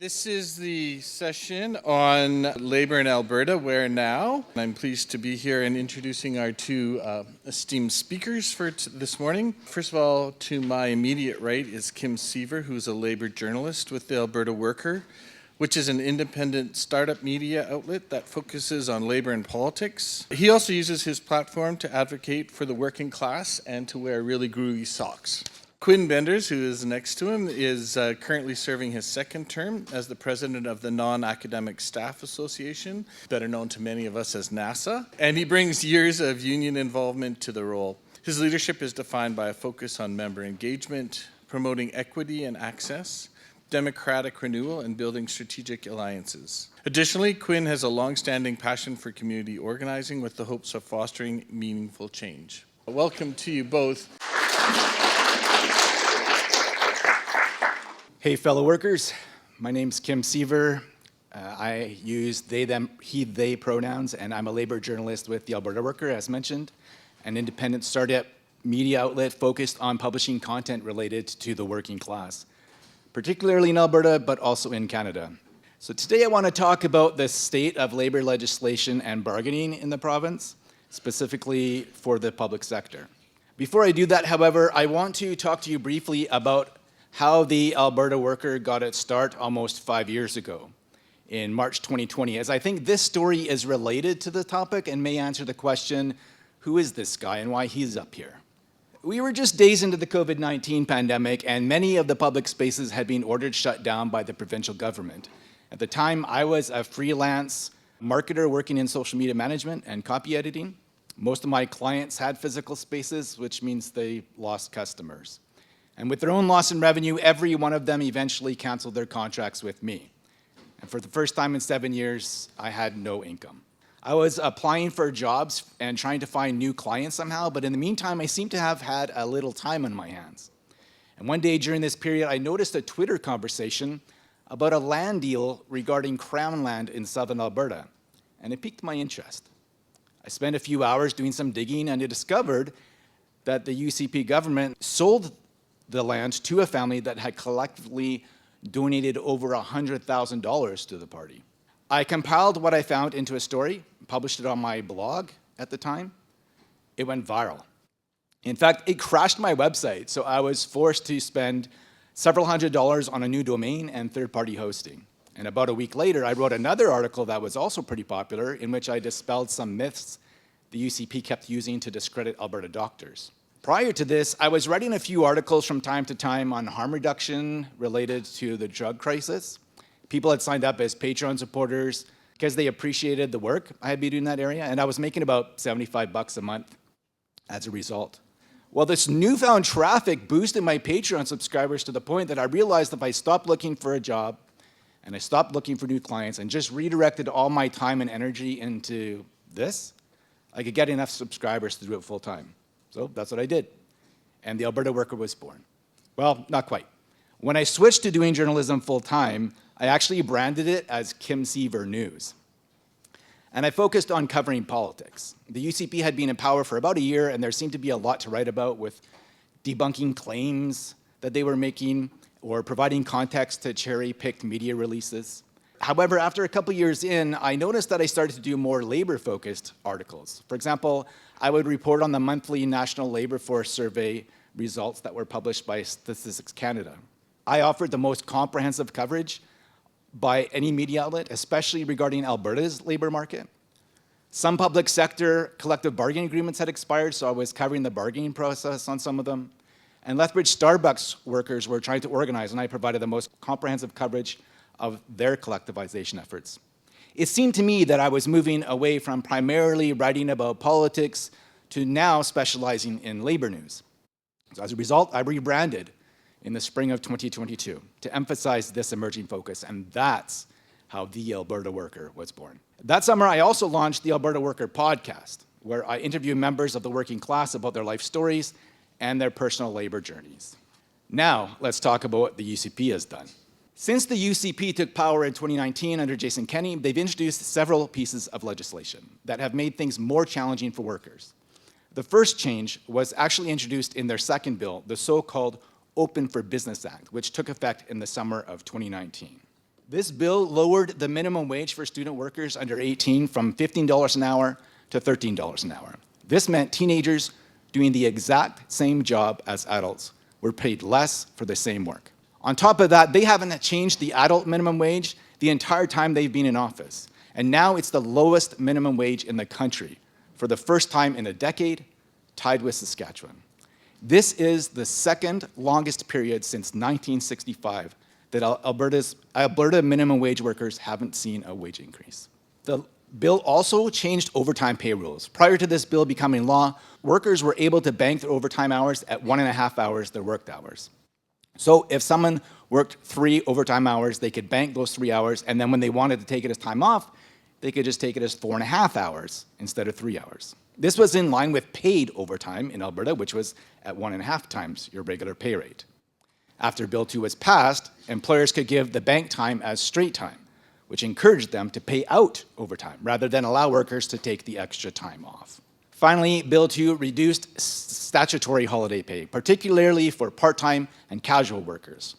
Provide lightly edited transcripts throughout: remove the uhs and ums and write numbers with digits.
This is the session on labor in Alberta, where now. I'm pleased to be here and introducing our two esteemed speakers for this morning. First of all, to my immediate right is Kim Siever, who's a labor journalist with the Alberta Worker, which is an independent startup media outlet that focuses on labor and politics. He also uses his platform to advocate for the working class and to wear really groovy socks. Quinn, who is next to him, is currently serving his second term as the president of the Non-Academic Staff Association, better known to many of us as NASA, and he brings years of union involvement to the role. His leadership is defined by a focus on member engagement, promoting equity and access, democratic renewal, and building strategic alliances. Additionally, Quinn has a long-standing passion for community organizing with the hopes of fostering meaningful change. Welcome to you both. Hey, fellow workers. My name's Kim Siever. I use they, them, he, they pronouns, and I'm a labor journalist with the Alberta Worker, as mentioned, an independent startup media outlet focused on publishing content related to the working class, particularly in Alberta, but also in Canada. So today I want to talk about the state of labor legislation and bargaining in the province, specifically for the public sector. Before I do that, however, I want to talk to you briefly about how the Alberta Worker got its start almost 5 years ago in March 2020, as I think this story is related to the topic and may answer the question, who is this guy and why he's up here? We were just days into the COVID-19 pandemic, and many of the public spaces had been ordered shut down by the provincial government. At the time, I was a freelance marketer working in social media management and copy editing. Most of my clients had physical spaces, which means they lost customers. And with their own loss in revenue, every one of them eventually canceled their contracts with me. And for the first time in 7 years, I had no income. I was applying for jobs and trying to find new clients somehow, but in the meantime, I seemed to have had a little time on my hands. And one day during this period, I noticed a Twitter conversation about a land deal regarding Crown land in southern Alberta, and it piqued my interest. I spent a few hours doing some digging, and I discovered that the UCP government sold the land to a family that had collectively donated over $100,000 to the party. I compiled what I found into a story, published it on my blog at the time. It went viral. In fact, it crashed my website, so I was forced to spend several $100s on a new domain and third-party hosting. And about a week later, I wrote another article that was also pretty popular, in which I dispelled some myths the UCP kept using to discredit Alberta doctors. Prior to this, I was writing a few articles from time to time on harm reduction related to the drug crisis. People had signed up as Patreon supporters because they appreciated the work I had been doing in that area, and I was making about $75 a month as a result. Well, this newfound traffic boosted my Patreon subscribers to the point that I realized if I stopped looking for a job and I stopped looking for new clients and just redirected all my time and energy into this, I could get enough subscribers to do it full time. So that's what I did. And the Alberta Worker was born. Well, not quite. When I switched to doing journalism full time, I actually branded it as Kim Siever News. And I focused on covering politics. The UCP had been in power for about a year, and there seemed to be a lot to write about, with debunking claims that they were making or providing context to cherry-picked media releases. However, after a couple years in, I noticed that I started to do more labor-focused articles. For example, I would report on the monthly National Labor Force Survey results that were published by Statistics Canada. I offered the most comprehensive coverage by any media outlet, especially regarding Alberta's labor market. Some public sector collective bargaining agreements had expired, so I was covering the bargaining process on some of them. And Lethbridge Starbucks workers were trying to organize, and I provided the most comprehensive coverage of their collectivization efforts. It seemed to me that I was moving away from primarily writing about politics to now specializing in labor news. So as a result, I rebranded in the spring of 2022 to emphasize this emerging focus, and that's how the Alberta Worker was born. That summer, I also launched the Alberta Worker podcast, where I interview members of the working class about their life stories and their personal labor journeys. Now, let's talk about what the UCP has done. Since the UCP took power in 2019 under Jason Kenney, they've introduced several pieces of legislation that have made things more challenging for workers. The first change was actually introduced in their second bill, the so-called Open for Business Act, which took effect in the summer of 2019. This bill lowered the minimum wage for student workers under 18 from $15 an hour to $13 an hour. This meant teenagers doing the exact same job as adults were paid less for the same work. On top of that, they haven't changed the adult minimum wage the entire time they've been in office. And now it's the lowest minimum wage in the country for the first time in a decade, tied with Saskatchewan. This is the second longest period since 1965 that Alberta minimum wage workers haven't seen a wage increase. The bill also changed overtime pay rules. Prior to this bill becoming law, workers were able to bank their overtime hours at 1.5 hours their worked hours. So if someone worked 3 overtime hours, they could bank those 3 hours, and then when they wanted to take it as time off, they could just take it as 4.5 hours instead of 3 hours. This was in line with paid overtime in Alberta, which was at 1.5 times your regular pay rate. After Bill 2 was passed, employers could give the bank time as straight time, which encouraged them to pay out overtime rather than allow workers to take the extra time off. Finally, Bill 2 reduced statutory holiday pay, particularly for part-time and casual workers.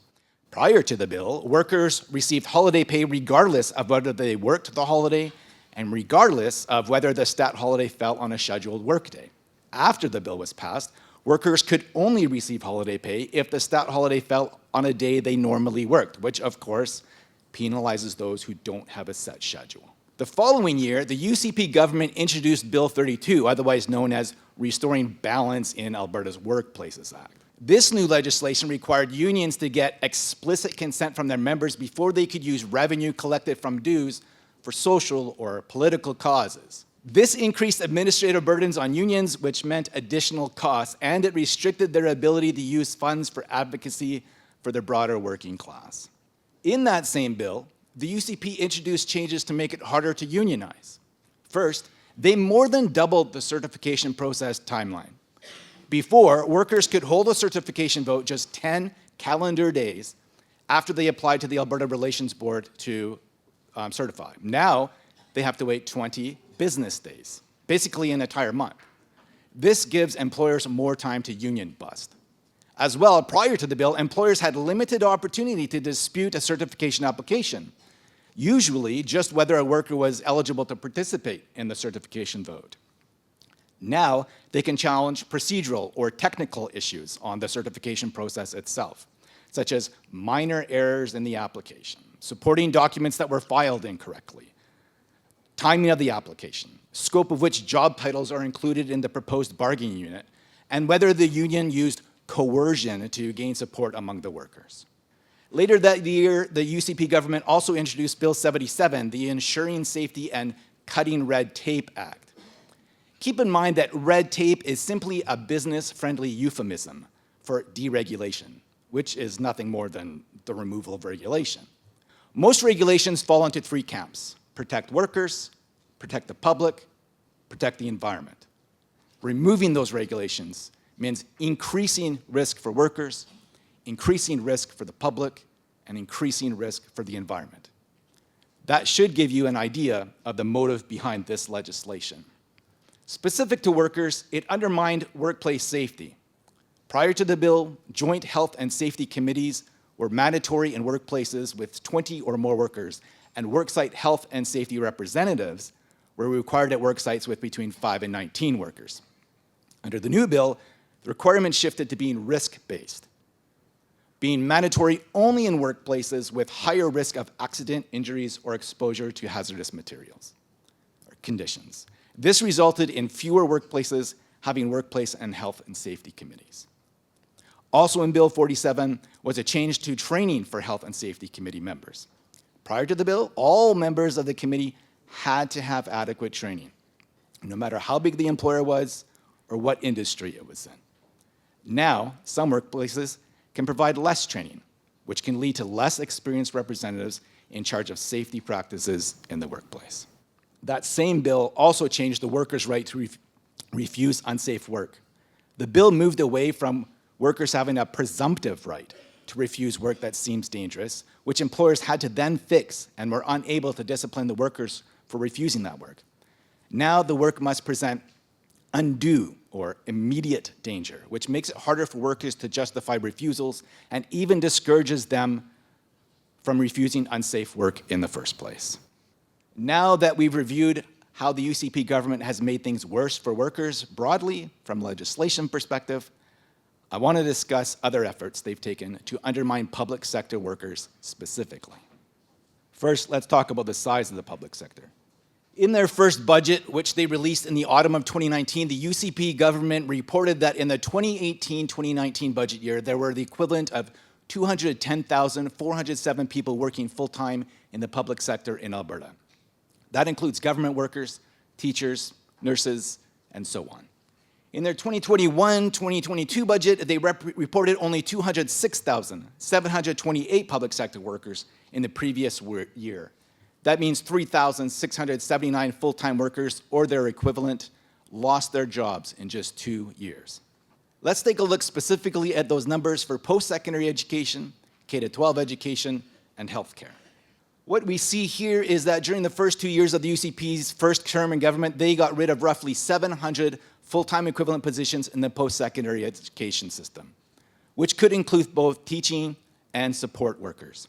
Prior to the bill, workers received holiday pay regardless of whether they worked the holiday and regardless of whether the stat holiday fell on a scheduled workday. After the bill was passed, workers could only receive holiday pay if the stat holiday fell on a day they normally worked, which of course penalizes those who don't have a set schedule. The following year, the UCP government introduced Bill 32, otherwise known as Restoring Balance in Alberta's Workplaces Act. This new legislation required unions to get explicit consent from their members before they could use revenue collected from dues for social or political causes. This increased administrative burdens on unions, which meant additional costs, and it restricted their ability to use funds for advocacy for the broader working class. In that same bill, the UCP introduced changes to make it harder to unionize. First, they more than doubled the certification process timeline. Before, workers could hold a certification vote just 10 calendar days after they applied to the Alberta Relations Board to certify. Now, they have to wait 20 business days, basically an entire month. This gives employers more time to union bust. As well, prior to the bill, employers had limited opportunity to dispute a certification application, usually just whether a worker was eligible to participate in the certification vote. Now, they can challenge procedural or technical issues on the certification process itself, such as minor errors in the application, supporting documents that were filed incorrectly, timing of the application, scope of which job titles are included in the proposed bargaining unit, and whether the union used coercion to gain support among the workers. Later that year, the UCP government also introduced Bill 77, the Ensuring Safety and Cutting Red Tape Act. Keep in mind that red tape is simply a business-friendly euphemism for deregulation, which is nothing more than the removal of regulation. Most regulations fall into 3 camps: protect workers, protect the public, protect the environment. Removing those regulations means increasing risk for workers, increasing risk for the public, and increasing risk for the environment. That should give you an idea of the motive behind this legislation. Specific to workers, it undermined workplace safety. Prior to the bill, joint health and safety committees were mandatory in workplaces with 20 or more workers, and worksite health and safety representatives were required at work sites with between 5 and 19 workers. Under the new bill, the requirement shifted to being risk-based, being mandatory only in workplaces with higher risk of accident, injuries, or exposure to hazardous materials or conditions. This resulted in fewer workplaces having workplace and health and safety committees. Also in Bill 47 was a change to training for health and safety committee members. Prior to the bill, all members of the committee had to have adequate training, no matter how big the employer was or what industry it was in. Now, some workplaces can provide less training, which can lead to less experienced representatives in charge of safety practices in the workplace. That same bill also changed the workers' right to refuse unsafe work. The bill moved away from workers having a presumptive right to refuse work that seems dangerous, which employers had to then fix and were unable to discipline the workers for refusing that work. Now the work must present undue or immediate danger, which makes it harder for workers to justify refusals and even discourages them from refusing unsafe work in the first place. Now that we've reviewed how the UCP government has made things worse for workers broadly from a legislation perspective, I want to discuss other efforts they've taken to undermine public sector workers specifically. First, let's talk about the size of the public sector. In their first budget, which they released in the autumn of 2019, the UCP government reported that in the 2018-2019 budget year, there were the equivalent of 210,407 people working full-time in the public sector in Alberta. That includes government workers, teachers, nurses, and so on. In their 2021-2022 budget, they reported only 206,728 public sector workers in the previous year. That means 3,679 full-time workers, or their equivalent, lost their jobs in just 2 years. Let's take a look specifically at those numbers for post-secondary education, K-12 education, and healthcare. What we see here is that during the first 2 years of the UCP's first term in government, they got rid of roughly 700 full-time equivalent positions in the post-secondary education system, which could include both teaching and support workers.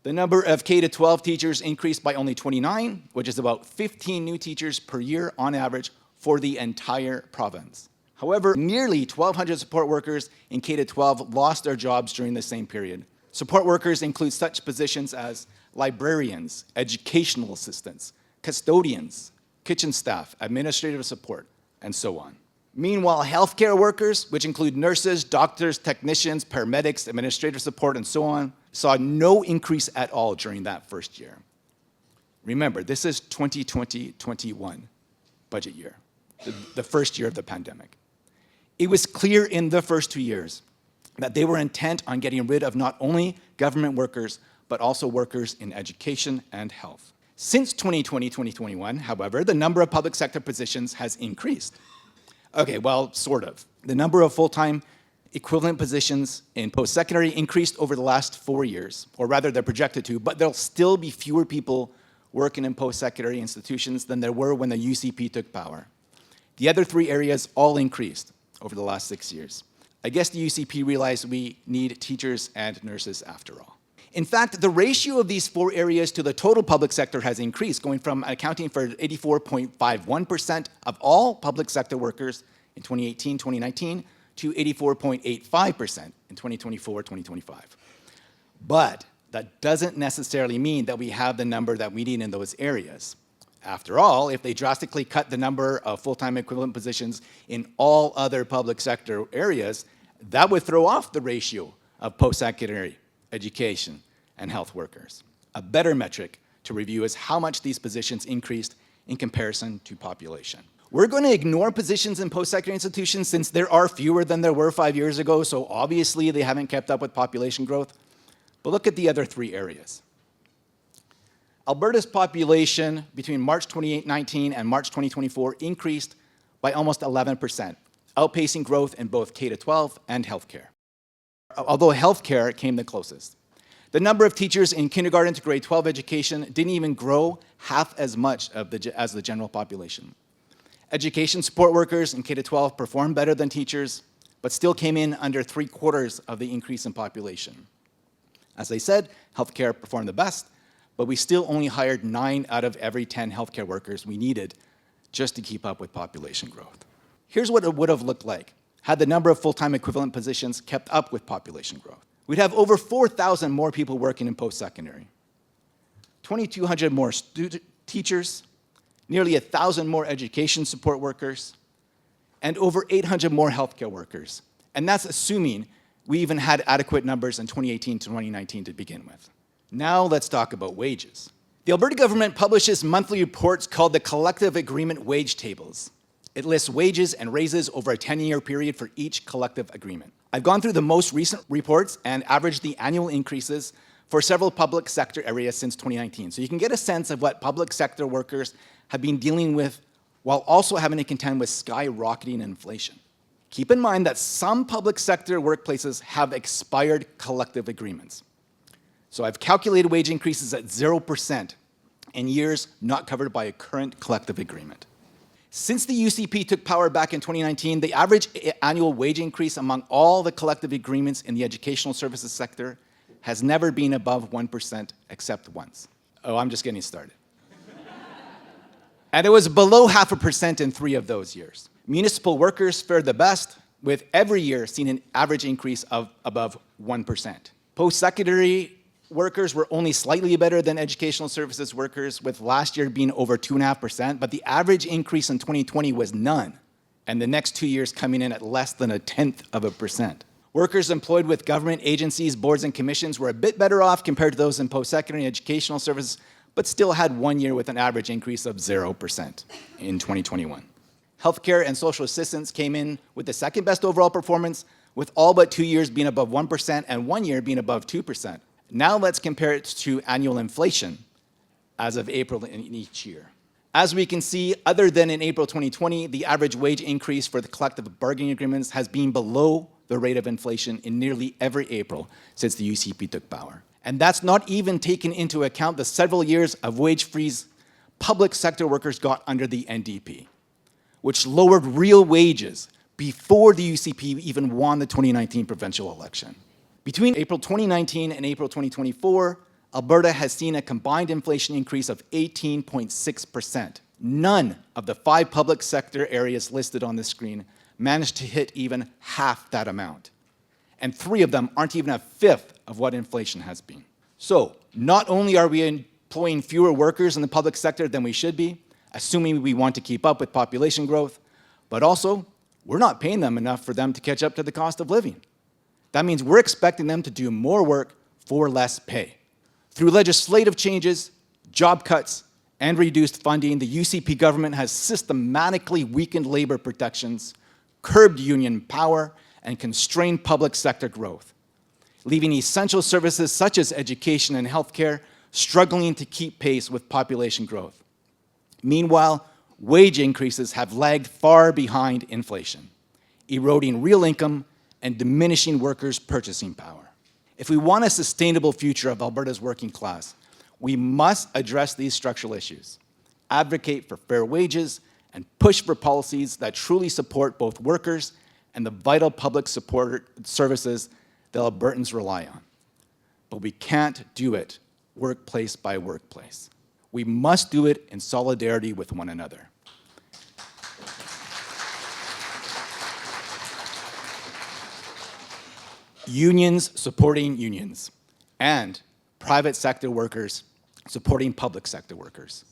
The number of K-12 teachers increased by only 29, which is about 15 new teachers per year on average for the entire province. However, nearly 1,200 support workers in K-12 lost their jobs during the same period. Support workers include such positions as librarians, educational assistants, custodians, kitchen staff, administrative support, and so on. Meanwhile, healthcare workers, which include nurses, doctors, technicians, paramedics, administrative support, and so on, saw no increase at all during that first year. Remember, this is 2020-21 budget year, the first year of the pandemic. It was clear in the first 2 years that they were intent on getting rid of not only government workers, but also workers in education and health. Since 2020-2021, however, the number of public sector positions has increased. Okay, well, sort of. The number of full-time equivalent positions in post-secondary increased over the last 4 years, or rather they're projected to, but there'll still be fewer people working in post-secondary institutions than there were when the UCP took power. The other 3 areas all increased over the last 6 years. I guess the UCP realized we need teachers and nurses after all. In fact, the ratio of these 4 areas to the total public sector has increased, going from accounting for 84.51% of all public sector workers in 2018-2019 to 84.85% in 2024-2025. But that doesn't necessarily mean that we have the number that we need in those areas. After all, if they drastically cut the number of full-time equivalent positions in all other public sector areas, that would throw off the ratio of post-secondary education and health workers. A better metric to review is how much these positions increased in comparison to population. We're going to ignore positions in post-secondary institutions since there are fewer than there were 5 years ago, so obviously they haven't kept up with population growth. But look at the other 3 areas. Alberta's population between March 2019 and March 2024 increased by almost 11%, outpacing growth in both K-12 and healthcare. Although healthcare came the closest. The number of teachers in kindergarten to grade 12 education didn't even grow half as much as the general population. Education support workers in K-12 performed better than teachers, but still came in under 3/4 of the increase in population. As I said, healthcare performed the best, but we still only hired 9 out of every 10 healthcare workers we needed just to keep up with population growth. Here's what it would have looked like had the number of full-time equivalent positions kept up with population growth. We'd have over 4,000 more people working in post-secondary, 2,200 more teachers, nearly 1,000 more education support workers, and over 800 more healthcare workers. And that's assuming we even had adequate numbers in 2018 to 2019 to begin with. Now let's talk about wages. The Alberta government publishes monthly reports called the Collective Agreement Wage Tables. It lists wages and raises over a 10-year period for each collective agreement. I've gone through the most recent reports and averaged the annual increases for several public sector areas since 2019. So you can get a sense of what public sector workers have been dealing with while also having to contend with skyrocketing inflation. Keep in mind that some public sector workplaces have expired collective agreements. So I've calculated wage increases at 0% in years not covered by a current collective agreement. Since the UCP took power back in 2019, the average annual wage increase among all the collective agreements in the educational services sector has never been above 1% except once. Oh, I'm just getting started. And it was below 0.5% in 3 of those years. Municipal workers fared the best, with every year seeing an average increase of above 1%. Post-secondary workers were only slightly better than educational services workers, with last year being over 2.5%, but the average increase in 2020 was none, and the next 2 years coming in at less than 0.1%. Workers employed with government agencies, boards, and commissions were a bit better off compared to those in post-secondary and educational services, but still had 1 year with an average increase of 0% in 2021. Healthcare and social assistance came in with the second best overall performance, with all but 2 years being above 1% and 1 year being above 2%. Now let's compare it to annual inflation as of April in each year. As we can see, other than in April 2020, the average wage increase for the collective bargaining agreements has been below the rate of inflation in nearly every April since the UCP took power. And that's not even taken into account the several years of wage freeze public sector workers got under the NDP, which lowered real wages before the UCP even won the 2019 provincial election. Between April 2019 and April 2024, Alberta has seen a combined inflation increase of 18.6%. None of the 5 public sector areas listed on the screen managed to hit even half that amount. And 3 of them aren't even a fifth of what inflation has been. So, not only are we employing fewer workers in the public sector than we should be, assuming we want to keep up with population growth, but also, we're not paying them enough for them to catch up to the cost of living. That means we're expecting them to do more work for less pay. Through legislative changes, job cuts, and reduced funding, the UCP government has systematically weakened labor protections, curbed union power, and constrained public sector growth, leaving essential services such as education and healthcare struggling to keep pace with population growth. Meanwhile, wage increases have lagged far behind inflation, eroding real income and diminishing workers' purchasing power. If we want a sustainable future of Alberta's working class, we must address these structural issues, advocate for fair wages, and push for policies that truly support both workers and the vital public support services that Albertans rely on. But we can't do it workplace by workplace. We must do it in solidarity with one another. Unions supporting unions, and private sector workers supporting public sector workers,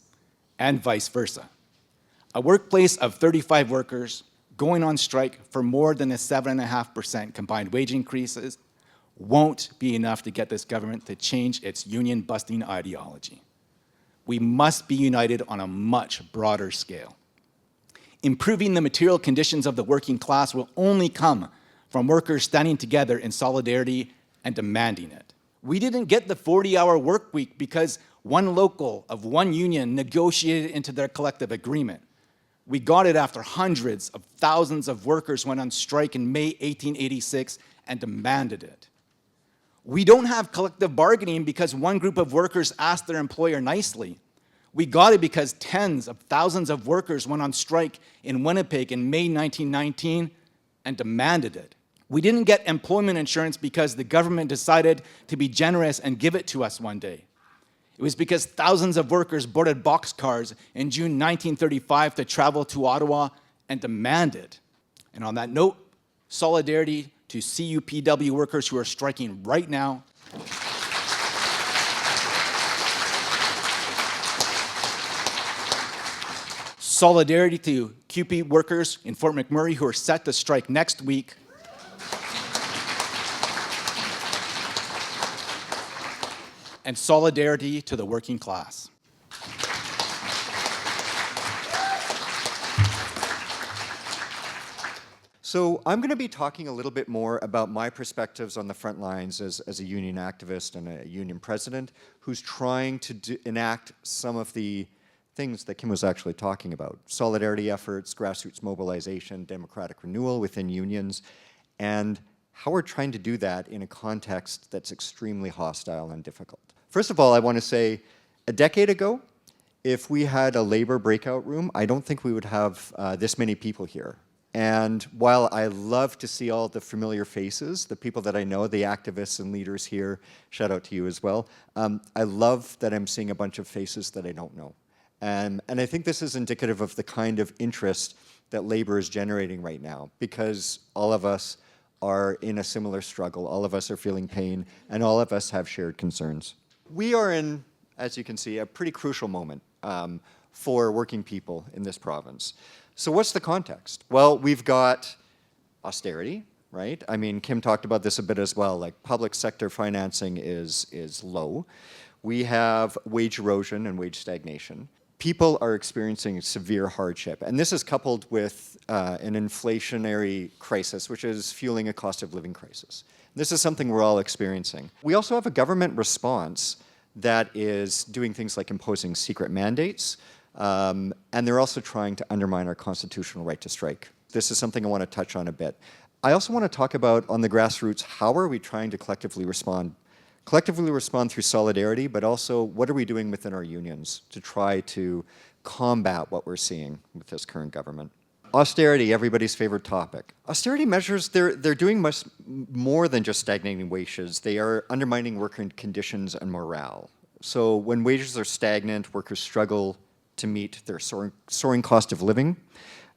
and vice versa. A workplace of 35 workers going on strike for more than a 7.5% combined wage increases won't be enough to get this government to change its union-busting ideology. We must be united on a much broader scale. Improving the material conditions of the working class will only come from workers standing together in solidarity and demanding it. We didn't get the 40-hour work week because one local of one union negotiated into their collective agreement. We got it after hundreds of thousands of workers went on strike in May 1886 and demanded it. We don't have collective bargaining because one group of workers asked their employer nicely. We got it because tens of thousands of workers went on strike in Winnipeg in May 1919 and demanded it. We didn't get employment insurance because the government decided to be generous and give it to us one day. It was because thousands of workers boarded boxcars in June 1935 to travel to Ottawa and demand it. And on that note, solidarity to CUPW workers who are striking right now. Solidarity to CUPE workers in Fort McMurray who are set to strike next week. And solidarity to the working class. So I'm going to be talking a little bit more about my perspectives on the front lines as a union activist and a union president who's trying to enact some of the things that Kim was actually talking about. Solidarity efforts, grassroots mobilization, democratic renewal within unions, and how we're trying to do that in a context that's extremely hostile and difficult. First of all, I want to say, a decade ago, if we had a labor breakout room, I don't think we would have this many people here. And while I love to see all the familiar faces, the people that I know, the activists and leaders here, shout out to you as well, I love that I'm seeing a bunch of faces that I don't know. And I think this is indicative of the kind of interest that labor is generating right now, because all of us are in a similar struggle, all of us are feeling pain, and all of us have shared concerns. We are in, as you can see, a pretty crucial moment for working people in this province. So what's the context? Well, we've got austerity, right? I mean, Kim talked about this a bit as well, like public sector financing is low. We have wage erosion and wage stagnation. People are experiencing severe hardship, and this is coupled with an inflationary crisis, which is fueling a cost of living crisis. This is something we're all experiencing. We also have a government response that is doing things like imposing secret mandates, and they're also trying to undermine our constitutional right to strike. This is something I want to touch on a bit. I also want to talk about, on the grassroots, how are we trying to collectively respond? Collectively respond through solidarity, but also what are we doing within our unions to try to combat what we're seeing with this current government? Austerity, everybody's favorite topic. Austerity measures, they're doing much more than just stagnating wages. They are undermining worker conditions and morale. So when wages are stagnant, workers struggle to meet their soaring cost of living.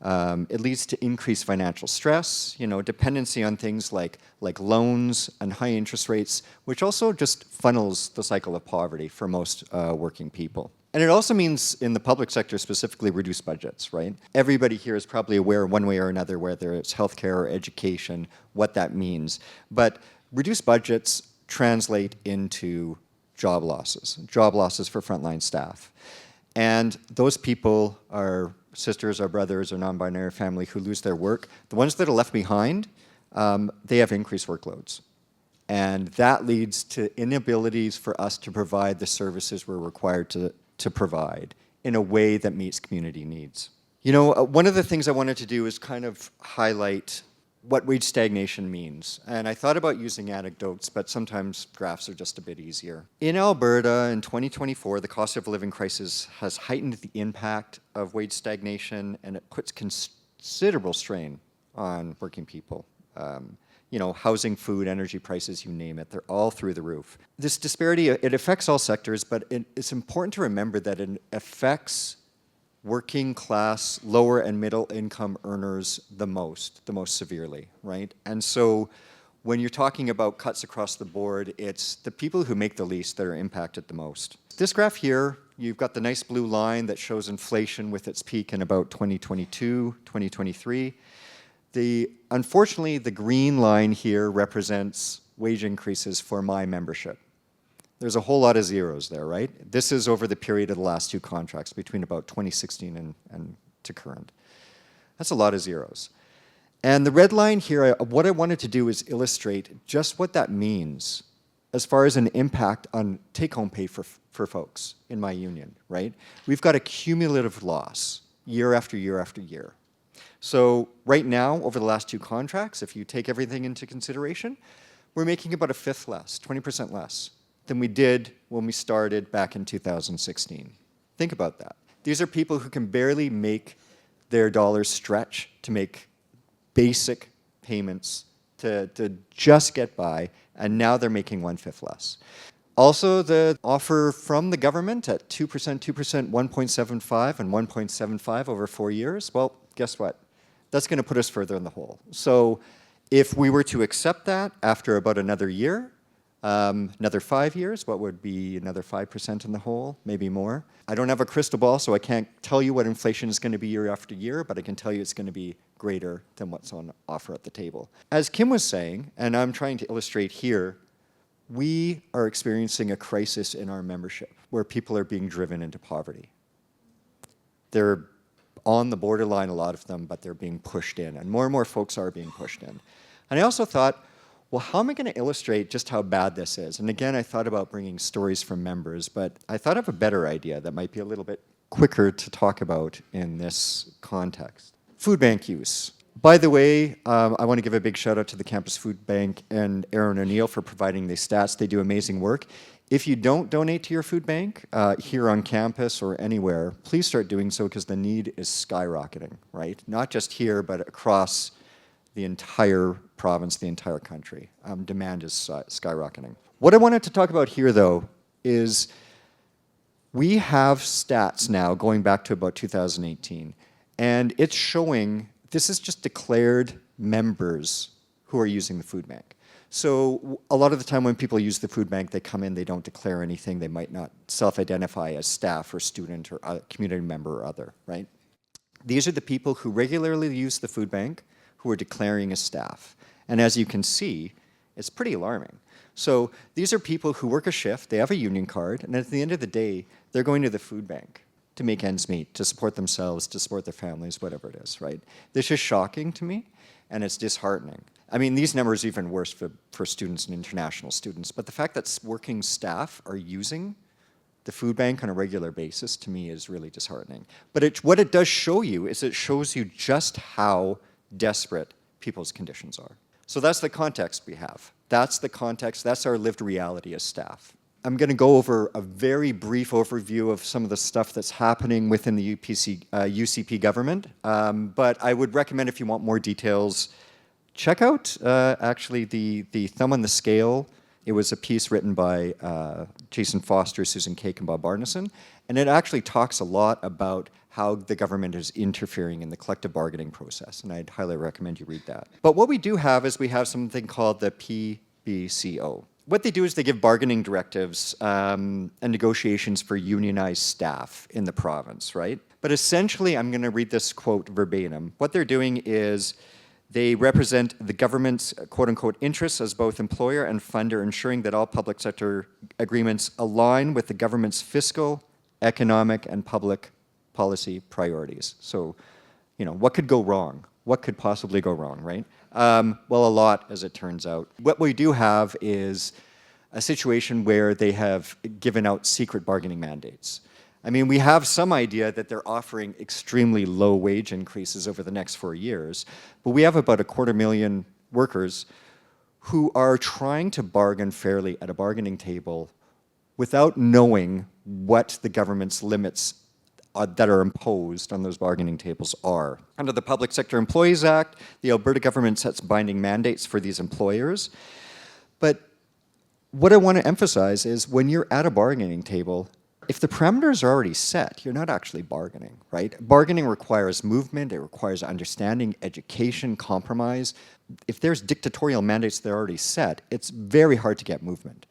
It leads to increased financial stress, dependency on things like loans and high interest rates, which also just funnels the cycle of poverty for most working people. And it also means, in the public sector specifically, reduced budgets, right? Everybody here is probably aware one way or another, whether it's healthcare or education, what that means. But reduced budgets translate into job losses for frontline staff. And those people are sisters or brothers or non-binary family who lose their work. The ones that are left behind, they have increased workloads. And that leads to inabilities for us to provide the services we're required to provide in a way that meets community needs. One of the things I wanted to do is kind of highlight what wage stagnation means. And I thought about using anecdotes, but sometimes graphs are just a bit easier. In Alberta, in 2024, the cost of living crisis has heightened the impact of wage stagnation, and it puts considerable strain on working people. Housing, food, energy prices, you name it, they're all through the roof. This disparity, it affects all sectors, but it's important to remember that it affects working class, lower and middle income earners the most severely, right? And so when you're talking about cuts across the board, it's the people who make the least that are impacted the most. This graph here, you've got the nice blue line that shows inflation with its peak in about 2022, 2023. Unfortunately, the green line here represents wage increases for my membership. There's a whole lot of zeros there, right? This is over the period of the last two contracts, between about 2016 and to current. That's a lot of zeros. And the red line here, what I wanted to do is illustrate just what that means as far as an impact on take-home pay for folks in my union, right? We've got a cumulative loss year after year after year. So right now, over the last two contracts, if you take everything into consideration, we're making about a fifth less, 20% less than we did when we started back in 2016. Think about that. These are people who can barely make their dollars stretch to make basic payments to just get by, and now they're making 1/5 less. Also, the offer from the government at 2%, 1.75, and 1.75 over 4 years, well, guess what? That's going to put us further in the hole. So if we were to accept that after about another year, another 5 years, what would be another 5% in the hole, maybe more? I don't have a crystal ball, so I can't tell you what inflation is going to be year after year, but I can tell you it's going to be greater than what's on offer at the table. As Kim was saying, and I'm trying to illustrate here, we are experiencing a crisis in our membership where people are being driven into poverty. They're on the borderline, a lot of them, but they're being pushed in, and more folks are being pushed in. And I also thought, well, how am I going to illustrate just how bad this is? And again, I thought about bringing stories from members, but I thought of a better idea that might be a little bit quicker to talk about in this context. Food bank use. By the way, I want to give a big shout out to the Campus Food Bank and Aaron O'Neill for providing these stats. They do amazing work. If you don't donate to your food bank here on campus or anywhere, please start doing so because the need is skyrocketing, right? Not just here, but across the entire province, the entire country. Demand is skyrocketing. What I wanted to talk about here, though, is we have stats now going back to about 2018, and it's showing this is just declared members who are using the food bank. So a lot of the time when people use the food bank, they come in, they don't declare anything, they might not self-identify as staff or student or community member or other, right? These are the people who regularly use the food bank who are declaring as staff. And as you can see, it's pretty alarming. So these are people who work a shift, they have a union card, and at the end of the day, they're going to the food bank to make ends meet, to support themselves, to support their families, whatever it is, right? This is shocking to me, and it's disheartening. I mean, these numbers are even worse for students and international students, but the fact that working staff are using the food bank on a regular basis, to me, is really disheartening. But what it does show you is it shows you just how desperate people's conditions are. So that's the context we have. That's the context, that's our lived reality as staff. I'm going to go over a very brief overview of some of the stuff that's happening within the UCP government, but I would recommend if you want more details, check out actually the Thumb on the Scale. It was a piece written by Jason Foster, Susan Cake, and Bob Arneson, and it actually talks a lot about how the government is interfering in the collective bargaining process, and I'd highly recommend you read that. But what we do have is we have something called the PBCO. What they do is they give bargaining directives and negotiations for unionized staff in the province, right? But essentially, I'm going to read this quote verbatim. What they're doing is they represent the government's quote-unquote interests as both employer and funder, ensuring that all public sector agreements align with the government's fiscal, economic, and public policy priorities. So, you know, what could go wrong? What could possibly go wrong, right? Well, a lot, as it turns out. What we do have is a situation where they have given out secret bargaining mandates. I mean, we have some idea that they're offering extremely low wage increases over the next 4 years, but we have about 250,000 workers who are trying to bargain fairly at a bargaining table without knowing what the government's limits that are imposed on those bargaining tables are. Under the Public Sector Employees Act, the Alberta government sets binding mandates for these employers. But what I want to emphasize is when you're at a bargaining table, if the parameters are already set, you're not actually bargaining, right? Bargaining requires movement, it requires understanding, education, compromise. If there's dictatorial mandates that are already set, it's very hard to get movement.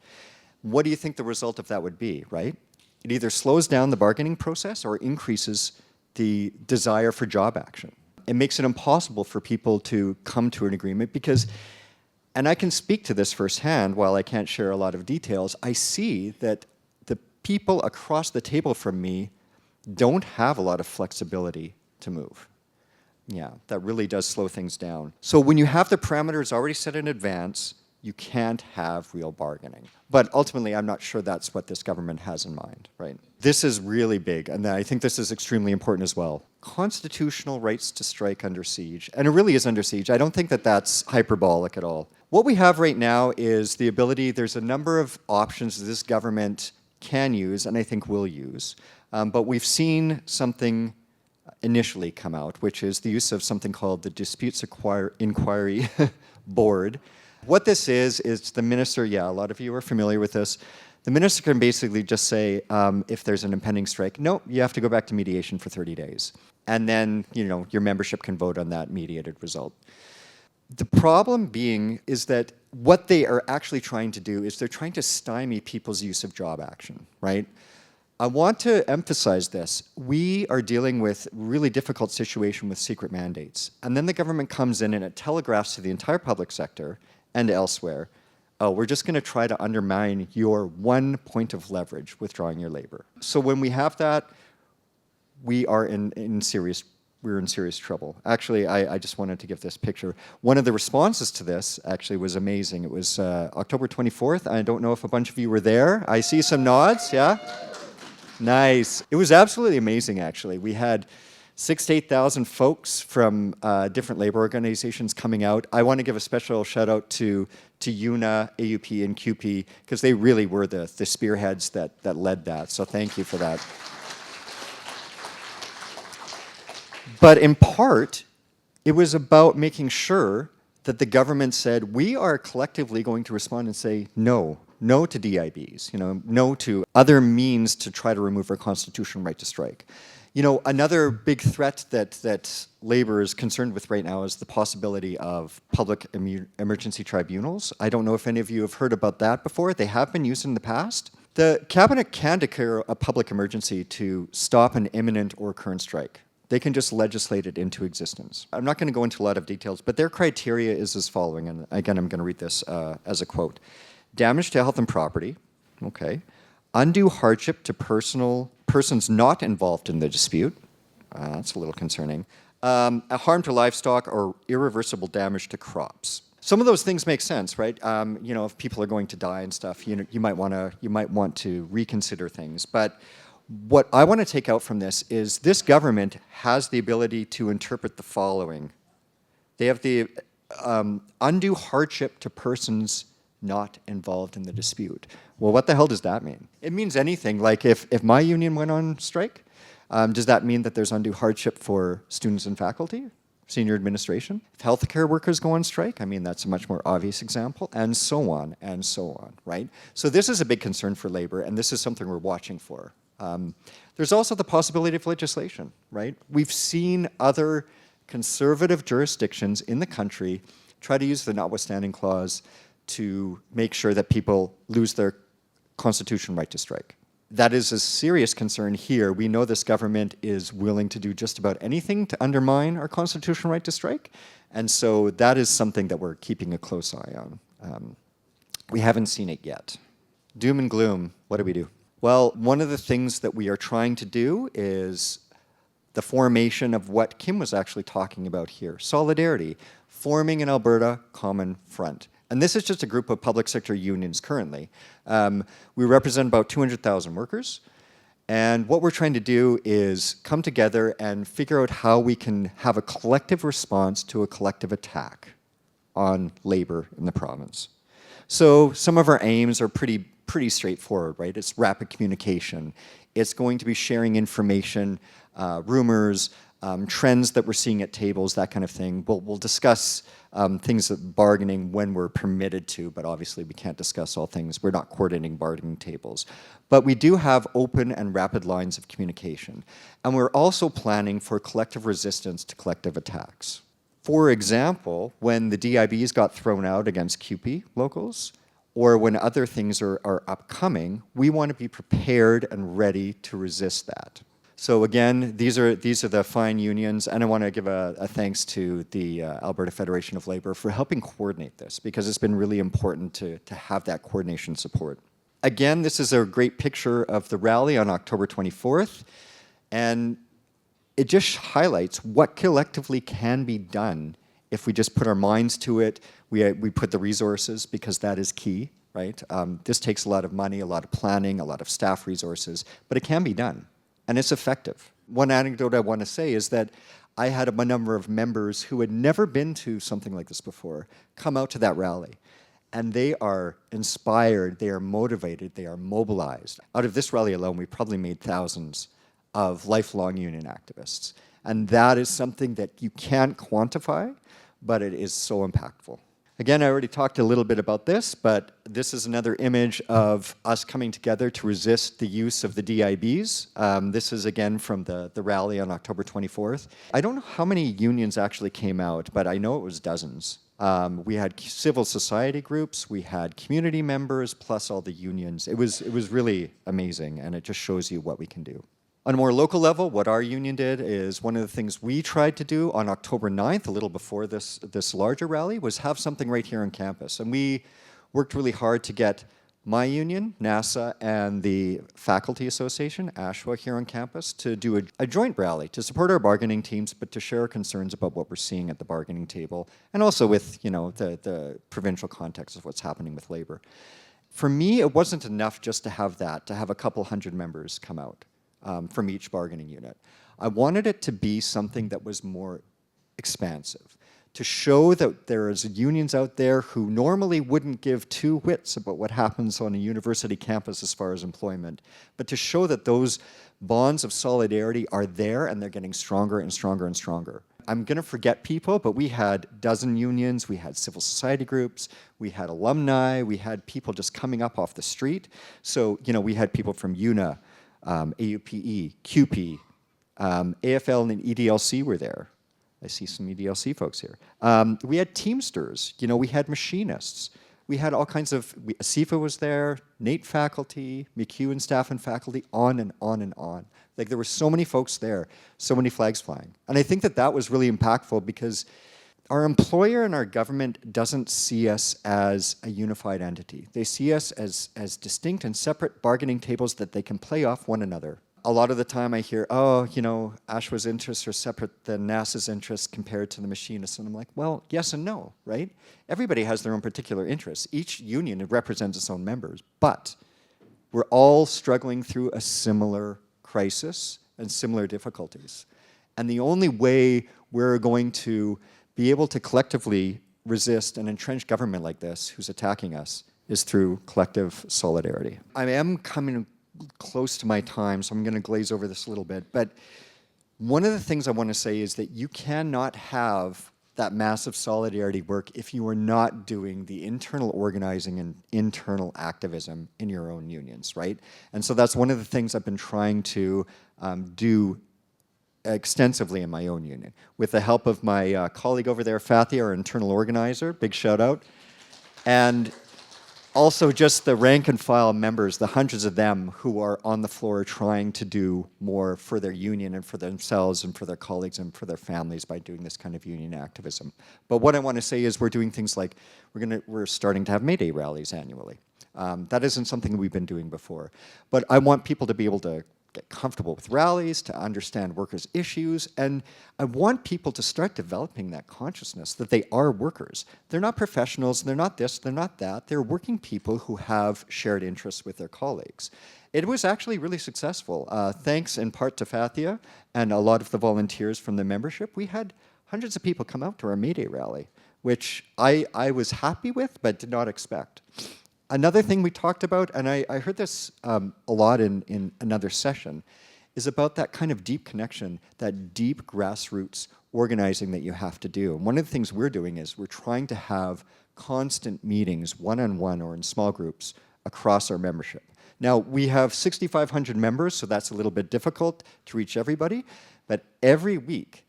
What do you think the result of that would be, right? It either slows down the bargaining process or increases the desire for job action. It makes it impossible for people to come to an agreement because, and I can speak to this firsthand while I can't share a lot of details, I see that the people across the table from me don't have a lot of flexibility to move. Yeah, that really does slow things down. So when you have the parameters already set in advance, you can't have real bargaining. But ultimately, I'm not sure that's what this government has in mind, right? This is really big, and I think this is extremely important as well. Constitutional rights to strike under siege, and it really is under siege. I don't think that that's hyperbolic at all. What we have right now is the ability, there's a number of options that this government can use, and I think will use, but we've seen something initially come out, which is the use of something called the Disputes Inquiry Board. What this is the minister, yeah, a lot of you are familiar with this. The minister can basically just say, if there's an impending strike, no, you have to go back to mediation for 30 days. And then, you know, your membership can vote on that mediated result. The problem being is that what they are actually trying to do is they're trying to stymie people's use of job action, right? I want to emphasize this. We are dealing with a really difficult situation with secret mandates. And then the government comes in and it telegraphs to the entire public sector and elsewhere, oh, we're just going to try to undermine your one point of leverage, withdrawing your labor. So when we have that, we are in serious trouble. Actually, I just wanted to give this picture. One of the responses to this actually was amazing. It was October 24th. I don't know if a bunch of you were there. I see some nods, yeah? Nice. It was absolutely amazing, actually. We had 6,000 to 8,000 folks from different labor organizations coming out. I want to give a special shout out to UNA, AUP, and QP, because they really were the spearheads that led that. So thank you for that. But in part, it was about making sure that the government said, we are collectively going to respond and say no. No to DIBs, no to other means to try to remove our constitutional right to strike. Another big threat that labor is concerned with right now is the possibility of public emergency tribunals. I don't know if any of you have heard about that before. They have been used in the past. The cabinet can declare a public emergency to stop an imminent or current strike. They can just legislate it into existence. I'm not going to go into a lot of details, but their criteria is as following, and again, I'm going to read this as a quote. Damage to health and property, okay. Undue hardship to persons not involved in the dispute, that's a little concerning. A harm to livestock or irreversible damage to crops. Some of those things make sense, right? If people are going to die and stuff, you might want to reconsider things. But what I want to take out from this is this government has the ability to interpret the following. They have the undue hardship to persons not involved in the dispute. Well, what the hell does that mean? It means anything. Like if my union went on strike, does that mean that there's undue hardship for students and faculty, senior administration? If healthcare workers go on strike, that's a much more obvious example, and so on, right? So this is a big concern for labor, and this is something we're watching for. There's also the possibility of legislation, right? We've seen other conservative jurisdictions in the country try to use the notwithstanding clause to make sure that people lose their constitutional right to strike. That is a serious concern here. We know this government is willing to do just about anything to undermine our constitutional right to strike, and so that is something that we're keeping a close eye on. We haven't seen it yet. Doom and gloom, what do we do? Well, one of the things that we are trying to do is the formation of what Kim was actually talking about here, solidarity, forming an Alberta common front. And this is just a group of public sector unions currently. We represent about 200,000 workers. And what we're trying to do is come together and figure out how we can have a collective response to a collective attack on labor in the province. So some of our aims are pretty straightforward, right? It's rapid communication. It's going to be sharing information, rumors, trends that we're seeing at tables, that kind of thing. We'll discuss things that bargaining when we're permitted to, but obviously we can't discuss all things. We're not coordinating bargaining tables. But we do have open and rapid lines of communication. And we're also planning for collective resistance to collective attacks. For example, when the DIBs got thrown out against QP locals, or when other things are upcoming, we want to be prepared and ready to resist that. So again, these are the fine unions, and I want to give a thanks to the Alberta Federation of Labour for helping coordinate this, because it's been really important to have that coordination support. Again, this is a great picture of the rally on October 24th, and it just highlights what collectively can be done if we just put our minds to it. We put the resources, because that is key, right? This takes a lot of money, a lot of planning, a lot of staff resources, but it can be done. And it's effective. One anecdote I want to say is that I had a number of members who had never been to something like this before come out to that rally. And they are inspired, they are motivated, they are mobilized. Out of this rally alone, we probably made thousands of lifelong union activists. And that is something that you can't quantify, but it is so impactful. Again, I already talked a little bit about this, but this is another image of us coming together to resist the use of the DIBs. This is again from the rally on October 24th. I don't know how many unions actually came out, but I know it was dozens. We had civil society groups, we had community members, plus all the unions. It was really amazing, and it just shows you what we can do. On a more local level, what our union did is one of the things we tried to do on October 9th, a little before this larger rally, was have something right here on campus. And we worked really hard to get my union, NASA, and the Faculty Association, ASHWA, here on campus to do a joint rally to support our bargaining teams, but to share our concerns about what we're seeing at the bargaining table, and also with the provincial context of what's happening with labor. For me, it wasn't enough just to have that, to have a couple hundred members come out. from each bargaining unit. I wanted it to be something that was more expansive, to show that there's unions out there who normally wouldn't give two whits about what happens on a university campus as far as employment, but to show that those bonds of solidarity are there and they're getting stronger and stronger and stronger. I'm going to forget people, but we had a dozen unions, we had civil society groups, we had alumni, we had people just coming up off the street. So, we had people from UNA, AUPE, QP, AFL and EDLC were there. I see some EDLC folks here. We had Teamsters, we had machinists. We had all kinds of, Siever was there, NATE faculty, McEwen staff and faculty, on and on and on. Like there were so many folks there, so many flags flying. And I think that that was really impactful because our employer and our government doesn't see us as a unified entity. They see us as distinct and separate bargaining tables that they can play off one another. A lot of the time I hear, ASHWA's interests are separate than NASA's interests compared to the machinists. And I'm like, well, yes and no, right? Everybody has their own particular interests. Each union represents its own members, but we're all struggling through a similar crisis and similar difficulties. And the only way we're going to be able to collectively resist an entrenched government like this who's attacking us is through collective solidarity. I am coming close to my time, so I'm going to glaze over this a little bit. But one of the things I want to say is that you cannot have that massive solidarity work if you are not doing the internal organizing and internal activism in your own unions, right? And so that's one of the things I've been trying to do extensively in my own union. With the help of my colleague over there, Fathia, our internal organizer, big shout out. And also just the rank and file members, the hundreds of them who are on the floor trying to do more for their union and for themselves and for their colleagues and for their families by doing this kind of union activism. But what I want to say is we're doing things like we're starting to have May Day rallies annually. That isn't something we've been doing before. But I want people to be able to get comfortable with rallies, to understand workers' issues, and I want people to start developing that consciousness that they are workers. They're not professionals, they're not this, they're not that, they're working people who have shared interests with their colleagues. It was actually really successful. Thanks in part to Fathia and a lot of the volunteers from the membership. We had hundreds of people come out to our May Day rally, which I was happy with but did not expect. Another thing we talked about, and I heard this a lot in another session, is about that kind of deep connection, that deep grassroots organizing that you have to do. And one of the things we're doing is we're trying to have constant meetings, one-on-one or in small groups, across our membership. Now, we have 6,500 members, so that's a little bit difficult to reach everybody, but every week,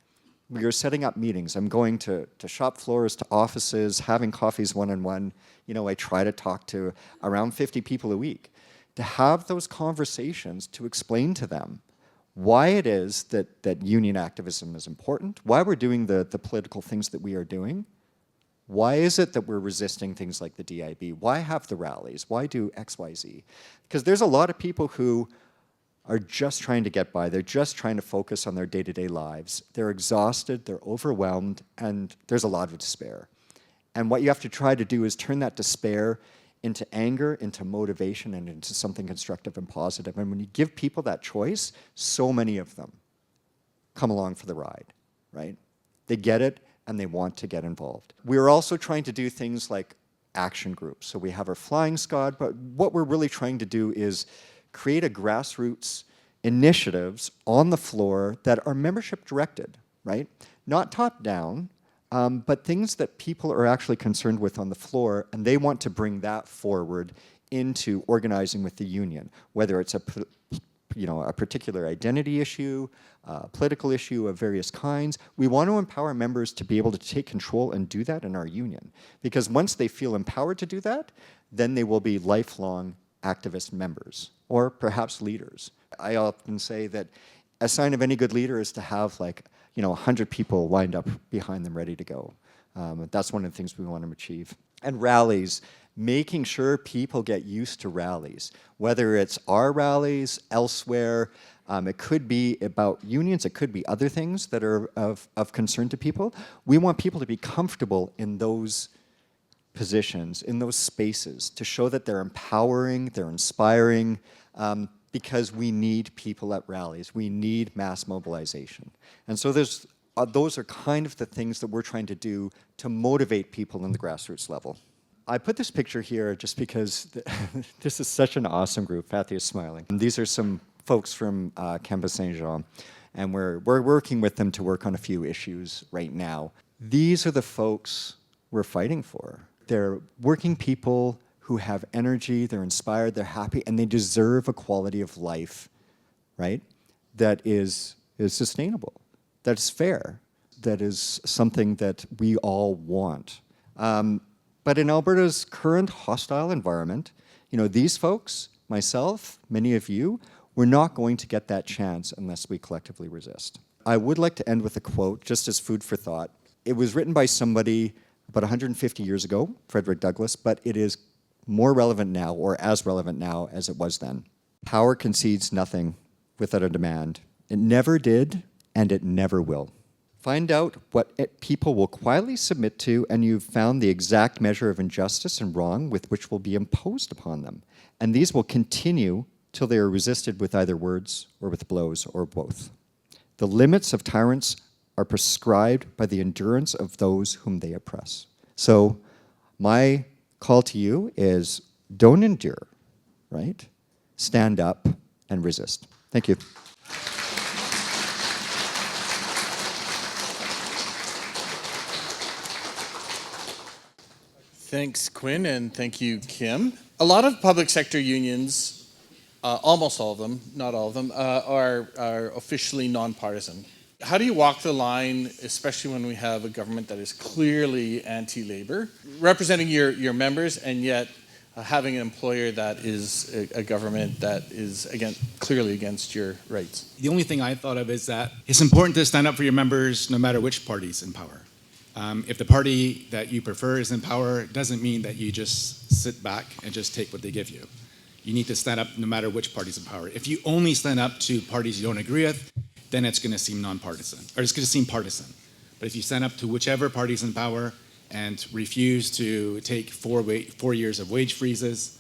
we are setting up meetings. I'm going to shop floors, to offices, having coffees one-on-one. I try to talk to around 50 people a week to have those conversations to explain to them why it is that union activism is important, why we're doing the political things that we are doing, why is it that we're resisting things like the DIB, why have the rallies, why do X, Y, Z? Because there's a lot of people who are just trying to get by. They're just trying to focus on their day-to-day lives. They're exhausted, they're overwhelmed, and there's a lot of despair. And what you have to try to do is turn that despair into anger, into motivation, and into something constructive and positive. And when you give people that choice, so many of them come along for the ride, right? They get it, and they want to get involved. We're also trying to do things like action groups. So we have our flying squad, but what we're really trying to do is create a grassroots initiatives on the floor that are membership directed, right? Not top down, but things that people are actually concerned with on the floor, and they want to bring that forward into organizing with the union, whether it's a particular identity issue, political issue of various kinds. We want to empower members to be able to take control and do that in our union. Because once they feel empowered to do that, then they will be lifelong activist members, or perhaps leaders. I often say that a sign of any good leader is to have 100 people lined up behind them ready to go. That's one of the things we want to achieve. And rallies, making sure people get used to rallies, whether it's our rallies, elsewhere. It could be about unions, it could be other things that are of concern to people. We want people to be comfortable in those positions, in those spaces, to show that they're empowering, they're inspiring. because we need people at rallies. We need mass mobilization. And so those are kind of the things that we're trying to do to motivate people in the grassroots level. I put this picture here just because this is such an awesome group. Fathy is smiling. And these are some folks from Campus Saint-Jean, and we're working with them to work on a few issues right now. These are the folks we're fighting for. They're working people who have energy, they're inspired, they're happy, and they deserve a quality of life, right, that is sustainable, that's fair, that is something that we all want. But in Alberta's current hostile environment, these folks, myself, many of you, we're not going to get that chance unless we collectively resist. I would like to end with a quote, just as food for thought. It was written by somebody about 150 years ago, Frederick Douglass, but it is more relevant now, or as relevant now as it was then. Power concedes nothing without a demand. It never did, and it never will. Find out what people will quietly submit to, and you've found the exact measure of injustice and wrong with which will be imposed upon them. And these will continue till they are resisted with either words or with blows or both. The limits of tyrants are prescribed by the endurance of those whom they oppress. So my call to you is don't endure, right? Stand up and resist. Thank you. Thanks, Quinn, and thank you, Kim. A lot of public sector unions, almost all of them, not all of them, are officially nonpartisan. How do you walk the line, especially when we have a government that is clearly anti-labor, representing your members, and yet having an employer that is a government that is clearly against your rights? The only thing I thought of is that it's important to stand up for your members no matter which party's in power. If the party that you prefer is in power, it doesn't mean that you just sit back and just take what they give you. You need to stand up no matter which party's in power. If you only stand up to parties you don't agree with, then it's going to seem nonpartisan, or it's going to seem partisan. But if you stand up to whichever party's in power and refuse to take 4 years of wage freezes,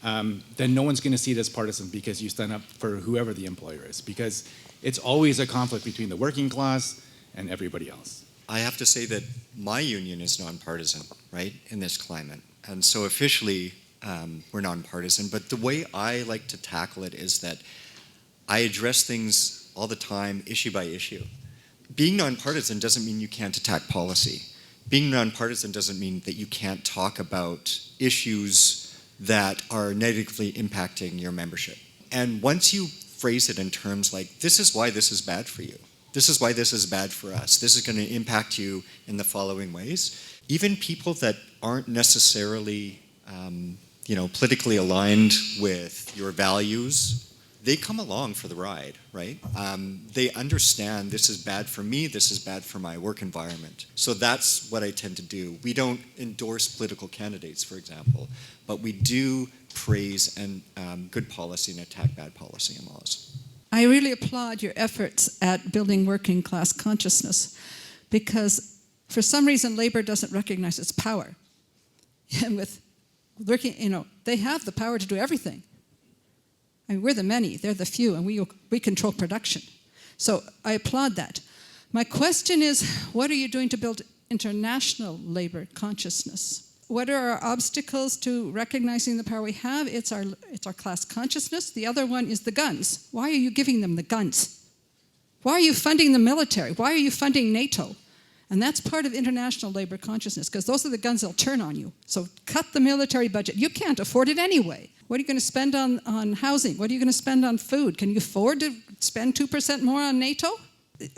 then no one's going to see it as partisan because you stand up for whoever the employer is, because it's always a conflict between the working class and everybody else. I have to say that my union is nonpartisan, right, in this climate. And so officially, we're nonpartisan. But the way I like to tackle it is that I address things all the time, issue by issue. Being nonpartisan doesn't mean you can't attack policy. Being nonpartisan doesn't mean that you can't talk about issues that are negatively impacting your membership. And once you phrase it in terms like, this is why this is bad for you, this is why this is bad for us, this is going to impact you in the following ways, even people that aren't necessarily politically aligned with your values, they come along for the ride, right? They understand this is bad for me, this is bad for my work environment. So that's what I tend to do. We don't endorse political candidates, for example, but we do praise and good policy and attack bad policy and laws. I really applaud your efforts at building working class consciousness, because for some reason labor doesn't recognize its power. And with working, they have the power to do everything. I mean, we're the many, they're the few, and we control production. So I applaud that. My question is, what are you doing to build international labor consciousness? What are our obstacles to recognizing the power we have? It's our class consciousness. The other one is the guns. Why are you giving them the guns? Why are you funding the military? Why are you funding NATO? And that's part of international labor consciousness, because those are the guns that'll turn on you. So cut the military budget. You can't afford it anyway. What are you going to spend on housing? What are you going to spend on food? Can you afford to spend 2% more on NATO?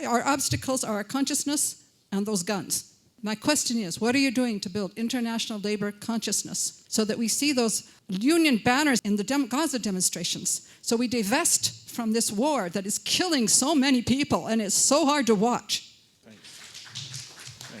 Our obstacles are our consciousness and those guns. My question is, what are you doing to build international labor consciousness so that we see those union banners in the Gaza demonstrations, so we divest from this war that is killing so many people and is so hard to watch?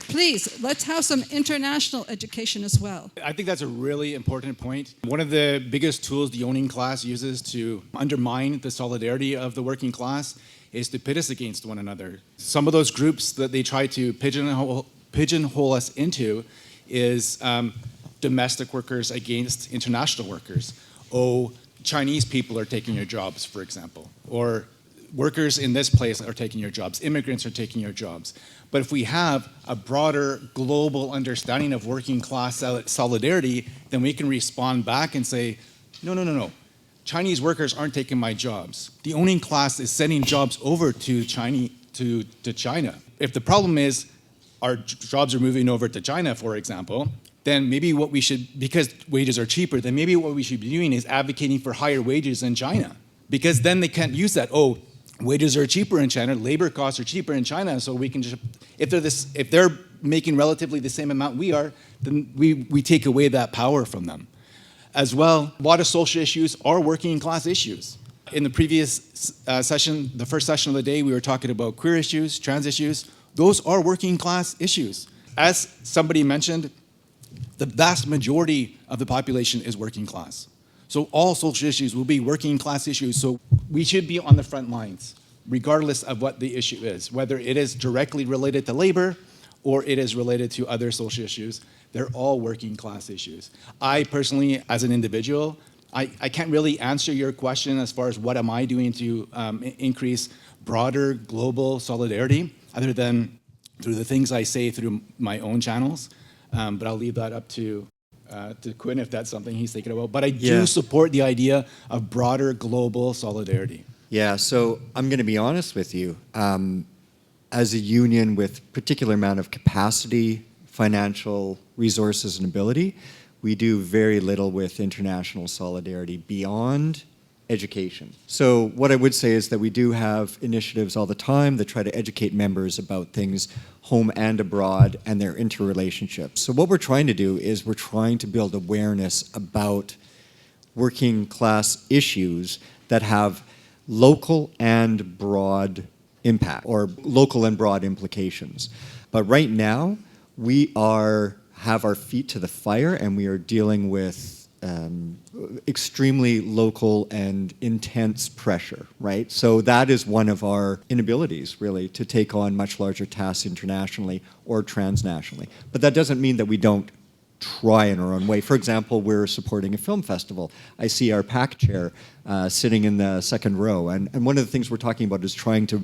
Please, let's have some international education as well. I think that's a really important point. One of the biggest tools the owning class uses to undermine the solidarity of the working class is to pit us against one another. Some of those groups that they try to pigeonhole us into is domestic workers against international workers. Oh, Chinese people are taking your jobs, for example, or workers in this place are taking your jobs, immigrants are taking your jobs. But if we have a broader global understanding of working class solidarity, then we can respond back and say, no. Chinese workers aren't taking my jobs. The owning class is sending jobs over to China. If the problem is our jobs are moving over to China, for example, then maybe what we should, because wages are cheaper, then maybe what we should be doing is advocating for higher wages in China. Because then they can't use that, wages are cheaper in China, labor costs are cheaper in China, so we can just, if they're making relatively the same amount we are, then we take away that power from them. As well, a lot of social issues are working class issues. In the previous session, the first session of the day, we were talking about queer issues, trans issues. Those are working class issues. As somebody mentioned, the vast majority of the population is working class. So all social issues will be working class issues. So we should be on the front lines, regardless of what the issue is, whether it is directly related to labor or it is related to other social issues. They're all working class issues. I personally, as an individual, I can't really answer your question as far as what am I doing to increase broader global solidarity, other than through the things I say through my own channels. But I'll leave that up to Quinn if that's something he's thinking about. But I do support the idea of broader global solidarity. Yeah, so I'm going to be honest with you. As a union with particular amount of capacity, financial resources, and ability, we do very little with international solidarity beyond education. So what I would say is that we do have initiatives all the time that try to educate members about things home and abroad and their interrelationships. So what we're trying to do is we're trying to build awareness about working class issues that have local and broad impact, or local and broad implications. But right now, we have our feet to the fire, and we are dealing with extremely local and intense pressure, right? So that is one of our inabilities, really, to take on much larger tasks internationally or transnationally. But that doesn't mean that we don't try in our own way. For example, we're supporting a film festival. I see our PAC chair sitting in the second row, and one of the things we're talking about is trying to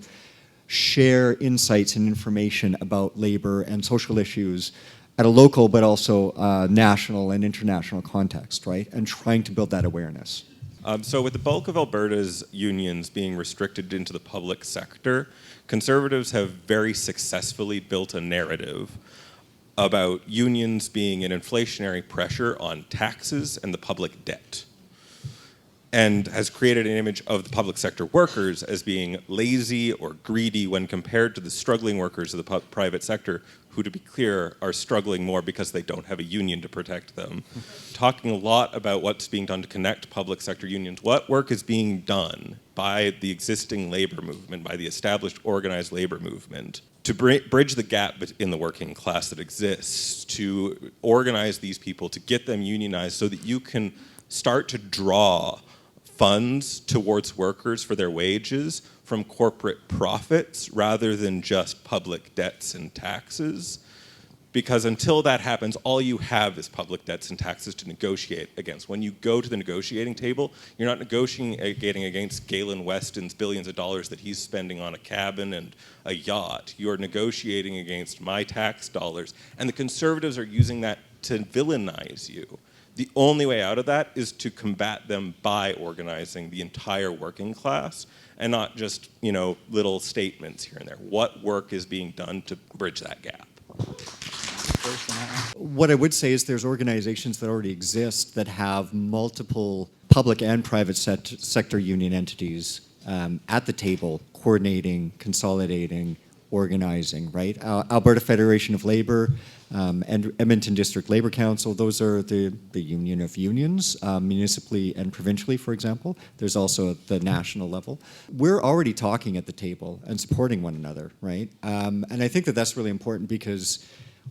share insights and information about labor and social issues at a local but also national and international context, right? And trying to build that awareness. So with the bulk of Alberta's unions being restricted into the public sector, Conservatives have very successfully built a narrative about unions being an inflationary pressure on taxes and the public debt, and has created an image of the public sector workers as being lazy or greedy when compared to the struggling workers of the private sector, who, to be clear, are struggling more because they don't have a union to protect them. Talking a lot about what's being done to connect public sector unions. What work is being done by the existing labor movement, by the established organized labor movement, to bridge the gap in the working class that exists, to organize these people, to get them unionized so that you can start to draw funds towards workers for their wages from corporate profits rather than just public debts and taxes. Because until that happens, all you have is public debts and taxes to negotiate against. When you go to the negotiating table, you're not negotiating against Galen Weston's billions of dollars that he's spending on a cabin and a yacht. You're negotiating against my tax dollars. And the Conservatives are using that to villainize you. The only way out of that is to combat them by organizing the entire working class and not just, little statements here and there. What work is being done to bridge that gap? What I would say is there's organizations that already exist that have multiple public and private sector union entities at the table, coordinating, consolidating, organizing, right? Alberta Federation of Labor and Edmonton District Labor Council, those are the union of unions, municipally and provincially, for example. There's also the national level. We're already talking at the table and supporting one another, right? And I think that that's really important because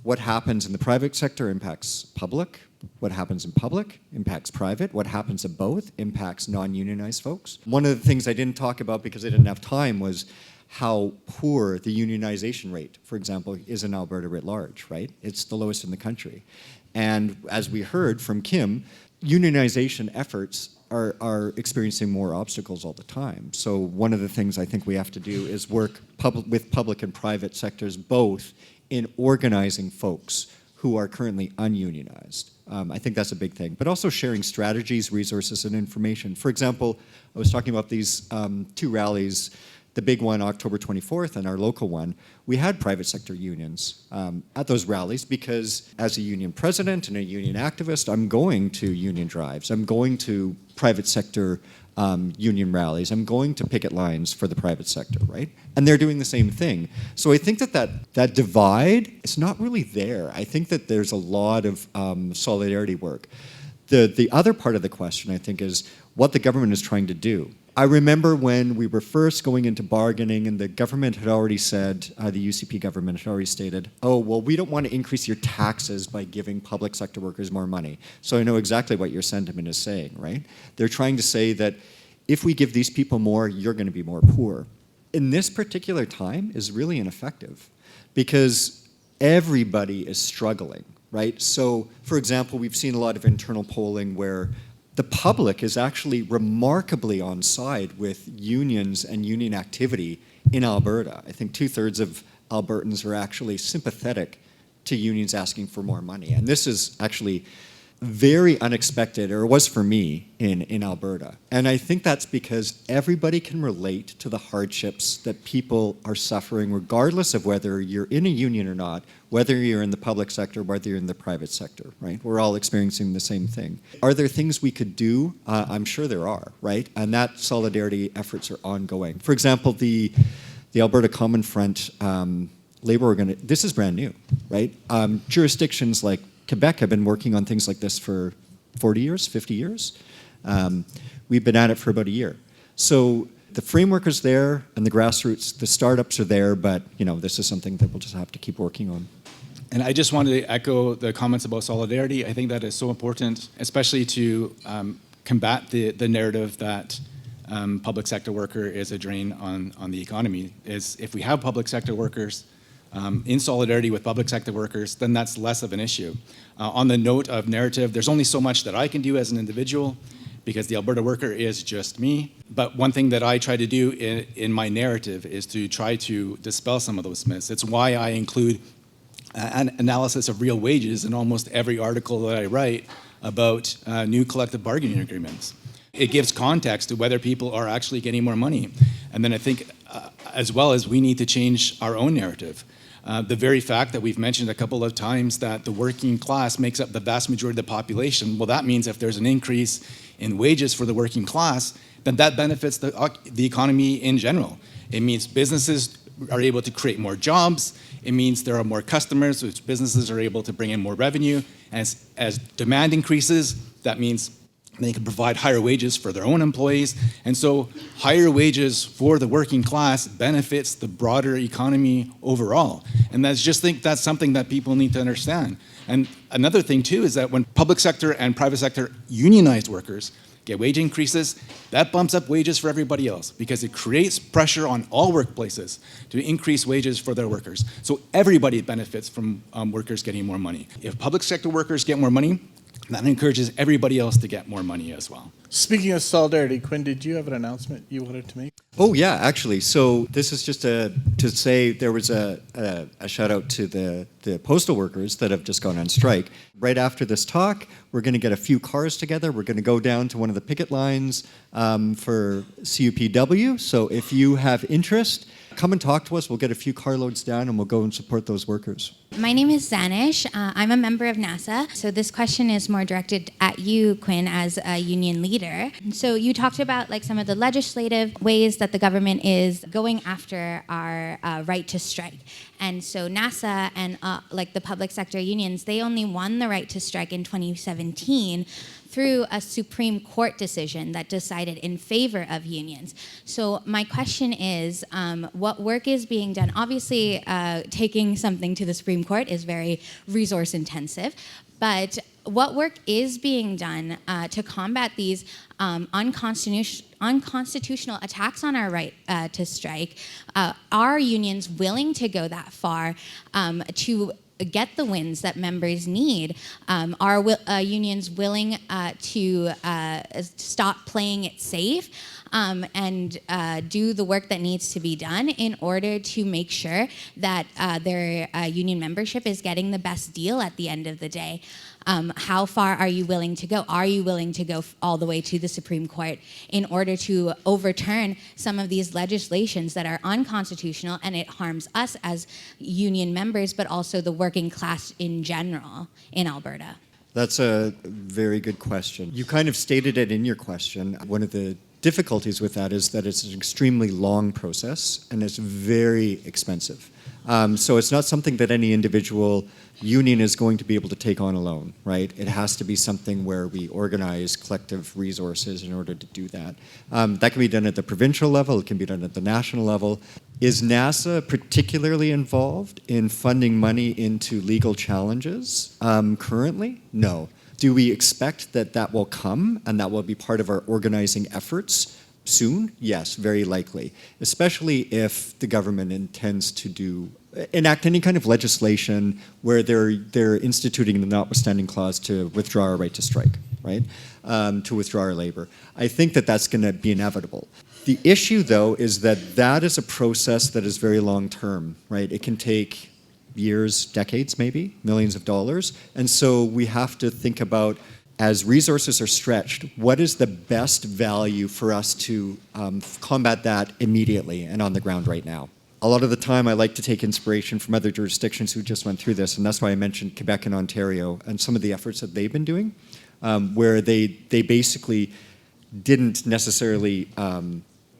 what happens in the private sector impacts public, What happens in public impacts private. What happens at both impacts non-unionized folks. One of the things I didn't talk about because I didn't have time was how poor the unionization rate, for example, is in Alberta writ large, right? It's the lowest in the country. And as we heard from Kim, unionization efforts are experiencing more obstacles all the time. So one of the things I think we have to do is work with public and private sectors both in organizing folks who are currently ununionized. I think that's a big thing. But also sharing strategies, resources, and information. For example, I was talking about these two rallies, the big one October 24th and our local one. We had private sector unions at those rallies because as a union president and a union activist, I'm going to union drives. I'm going to private sector union rallies. I'm going to picket lines for the private sector, right? And they're doing the same thing. So I think that divide is not really there. I think that there's a lot of solidarity work. The other part of the question, I think, is what the government is trying to do. I remember when we were first going into bargaining and the government had already said, the UCP government had already stated, oh, well, we don't want to increase your taxes by giving public sector workers more money. So I know exactly what your sentiment is saying, right? They're trying to say that if we give these people more, you're going to be more poor. In this particular time is really ineffective because everybody is struggling, right? So, for example, we've seen a lot of internal polling where the public is actually remarkably on side with unions and union activity in Alberta. I think 2/3 of Albertans are actually sympathetic to unions asking for more money. And this is actually very unexpected, or it was for me, in Alberta. And I think that's because everybody can relate to the hardships that people are suffering, regardless of whether you're in a union or not, whether you're in the public sector, whether you're in the private sector, right? We're all experiencing the same thing. Are there things we could do? I'm sure there are, right? And that solidarity efforts are ongoing. For example, the Alberta Common Front labor organization, this is brand new, right? Jurisdictions like Quebec have been working on things like this for 40 years, 50 years. We've been at it for about a year. So the framework is there and the grassroots, the startups are there, but this is something that we'll just have to keep working on. And I just wanted to echo the comments about solidarity. I think that is so important, especially to combat the narrative that public sector worker is a drain on the economy. Is if we have public sector workers in solidarity with public sector workers, then that's less of an issue. On the note of narrative, there's only so much that I can do as an individual because the Alberta Worker is just me. But one thing that I try to do in my narrative is to try to dispel some of those myths. It's why I include an analysis of real wages in almost every article that I write about new collective bargaining agreements. It gives context to whether people are actually getting more money. And then I think as well as we need to change our own narrative. The very fact that we've mentioned a couple of times that the working class makes up the vast majority of the population, well, that means if there's an increase in wages for the working class, then that benefits the economy in general. It means businesses are able to create more jobs. It means there are more customers, which businesses are able to bring in more revenue. As demand increases, that means they can provide higher wages for their own employees. And so higher wages for the working class benefits the broader economy overall. And that's something that people need to understand. And another thing too is that when public sector and private sector unionized workers get wage increases, that bumps up wages for everybody else because it creates pressure on all workplaces to increase wages for their workers. So everybody benefits from workers getting more money. If public sector workers get more money, that encourages everybody else to get more money as well. Speaking of solidarity, Quinn, did you have an announcement you wanted to make? Oh, yeah, actually. So this is just to say there was a shout out to the postal workers that have just gone on strike. Right after this talk, we're going to get a few cars together. We're going to go down to one of the picket lines for CUPW. So if you have interest, come and talk to us. We'll get a few carloads down and we'll go and support those workers. My name is Zanish. I'm a member of NASA. So this question is more directed at you, Quinn, as a union leader. So you talked about some of the legislative ways that the government is going after our right to strike. And so NASA and the public sector unions, they only won the right to strike in 2017 through a Supreme Court decision that decided in favor of unions. So my question is, what work is being done? Obviously, taking something to the Supreme Court is very resource intensive, But what work is being done to combat these unconstitutional attacks on our right to strike? Are unions willing to go that far to get the wins that members need? Are unions willing to stop playing it safe and do the work that needs to be done in order to make sure that their union membership is getting the best deal at the end of the day? How far are you willing to go? Are you willing to go all the way to the Supreme Court in order to overturn some of these legislations that are unconstitutional and it harms us as union members, but also the working class in general in Alberta? That's a very good question. You kind of stated it in your question. One of the difficulties with that is that it's an extremely long process and it's very expensive. So it's not something that any individual union is going to be able to take on alone, right? It has to be something where we organize collective resources in order to do that. That can be done at the provincial level, it can be done at the national level. Is NASA particularly involved in funding money into legal challenges currently? No. Do we expect that that will come and that will be part of our organizing efforts soon? Yes, very likely, especially if the government intends to enact any kind of legislation where they're instituting the notwithstanding clause to withdraw our right to strike, right? To withdraw our labor. I think that that's going to be inevitable. The issue, though, is that that is a process that is very long term, right? It can take years, decades maybe, millions of dollars. And so we have to think about, as resources are stretched, what is the best value for us to combat that immediately and on the ground right now? A lot of the time I like to take inspiration from other jurisdictions who just went through this, and that's why I mentioned Quebec and Ontario and some of the efforts that they've been doing, where they basically didn't necessarily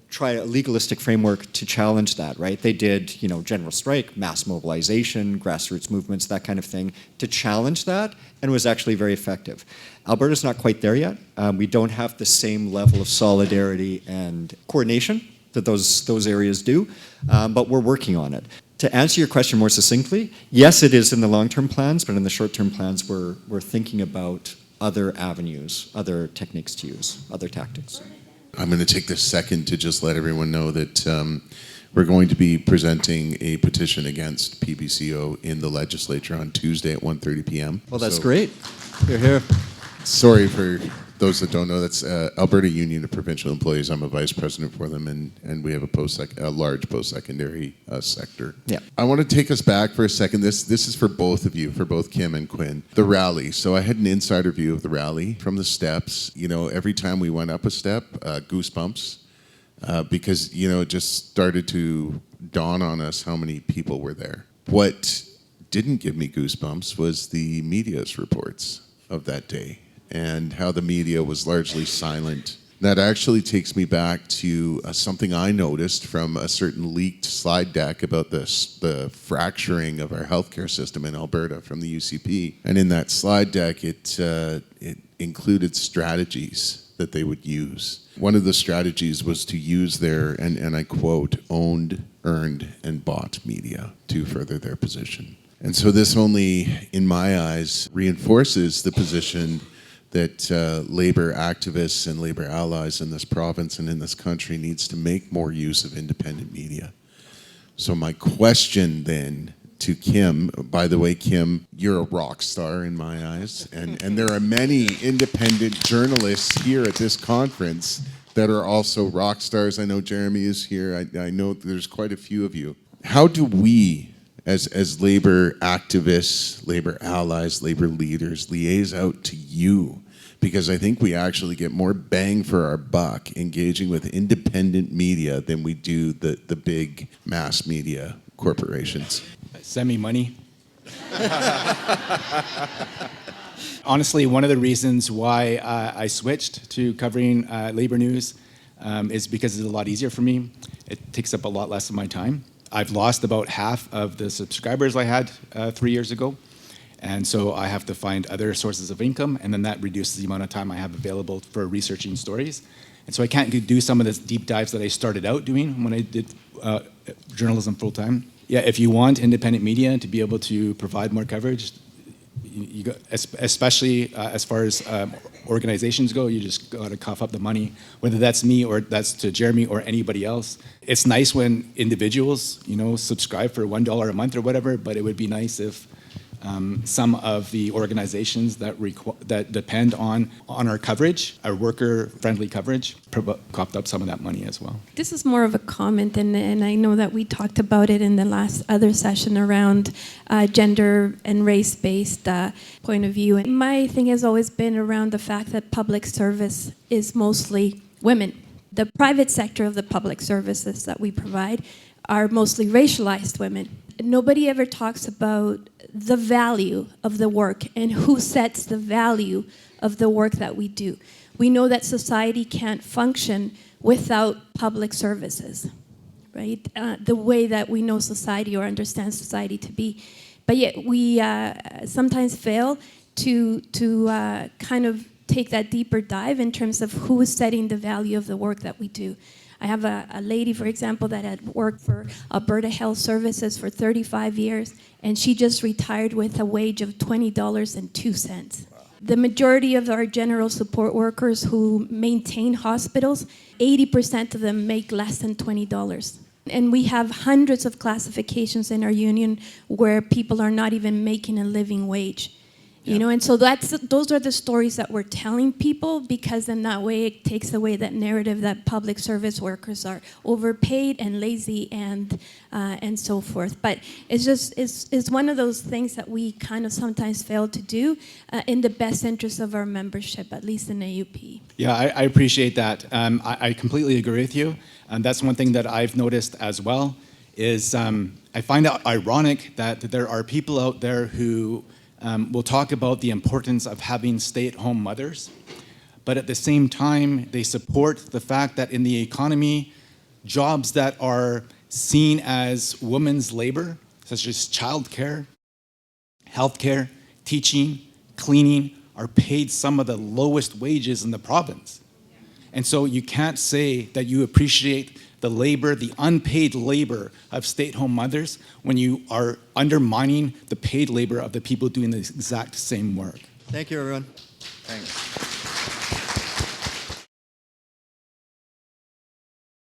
try a legalistic framework to challenge that, right? They did, general strike, mass mobilization, grassroots movements, that kind of thing, to challenge that, and was actually very effective. Alberta's not quite there yet. We don't have the same level of solidarity and coordination that those areas do, but we're working on it. To answer your question more succinctly, yes, it is in the long-term plans, but in the short-term plans, we're thinking about other avenues, other techniques to use, other tactics. I'm going to take this second to just let everyone know that we're going to be presenting a petition against PBCO in the legislature on Tuesday at 1:30 p.m. Well, that's great. You're here. Sorry for those that don't know, that's Alberta Union of Provincial Employees. I'm a vice president for them, and we have a large post-secondary sector. Yeah. I want to take us back for a second. This is for both of you, for both Kim and Quinn. The rally. So I had an insider view of the rally from the steps. Every time we went up a step, goosebumps, because it just started to dawn on us how many people were there. What didn't give me goosebumps was the media's reports of that day, and how the media was largely silent. That actually takes me back to something I noticed from a certain leaked slide deck about the fracturing of our healthcare system in Alberta from the UCP. And in that slide deck, it included strategies that they would use. One of the strategies was to use their, and I quote, owned, earned, and bought media to further their position. And so this only, in my eyes, reinforces the position that labor activists and labor allies in this province and in this country needs to make more use of independent media. So my question then to Kim, by the way, Kim, you're a rock star in my eyes, and there are many independent journalists here at this conference that are also rock stars. I know Jeremy is here. I know there's quite a few of you. How do we, as labor activists, labor allies, labor leaders, liaise out to you? Because I think we actually get more bang for our buck engaging with independent media than we do the big mass media corporations. Send me money. Honestly, one of the reasons why I switched to covering labor news is because it's a lot easier for me. It takes up a lot less of my time. I've lost about half of the subscribers I had 3 years ago. And so I have to find other sources of income, and then that reduces the amount of time I have available for researching stories. And so I can't do some of the deep dives that I started out doing when I did journalism full-time. Yeah, if you want independent media to be able to provide more coverage, especially as far as organizations go, you just got to cough up the money, whether that's me or that's to Jeremy or anybody else. It's nice when individuals, subscribe for $1 a month or whatever, but it would be nice if some of the organizations that depend on our coverage, our worker-friendly coverage, coughed up some of that money as well. This is more of a comment, and I know that we talked about it in the last other session around gender and race-based point of view. And my thing has always been around the fact that public service is mostly women. The private sector of the public services that we provide are mostly racialized women. Nobody ever talks about the value of the work and who sets the value of the work that we do. We know that society can't function without public services, right? The way that we know society or understand society to be. But yet we sometimes fail to kind of take that deeper dive in terms of who is setting the value of the work that we do. I have a lady, for example, that had worked for Alberta Health Services for 35 years, and she just retired with a wage of $20.02. Wow. The majority of our general support workers who maintain hospitals, 80% of them make less than $20. And we have hundreds of classifications in our union where people are not even making a living wage. And so those are the stories that we're telling people, because in that way it takes away that narrative that public service workers are overpaid and lazy and so forth. But it's one of those things that we kind of sometimes fail to do in the best interest of our membership, at least in AUP. Yeah, I appreciate that. I completely agree with you. And that's one thing that I've noticed as well, is I find it ironic that there are people out there who will talk about the importance of having stay-at-home mothers, but at the same time, they support the fact that in the economy, jobs that are seen as women's labor, such as childcare, healthcare, teaching, cleaning, are paid some of the lowest wages in the province. And so you can't say that you appreciate the labor, the unpaid labor of stay-at-home mothers when you are undermining the paid labor of the people doing the exact same work. Thank you, everyone. Thanks.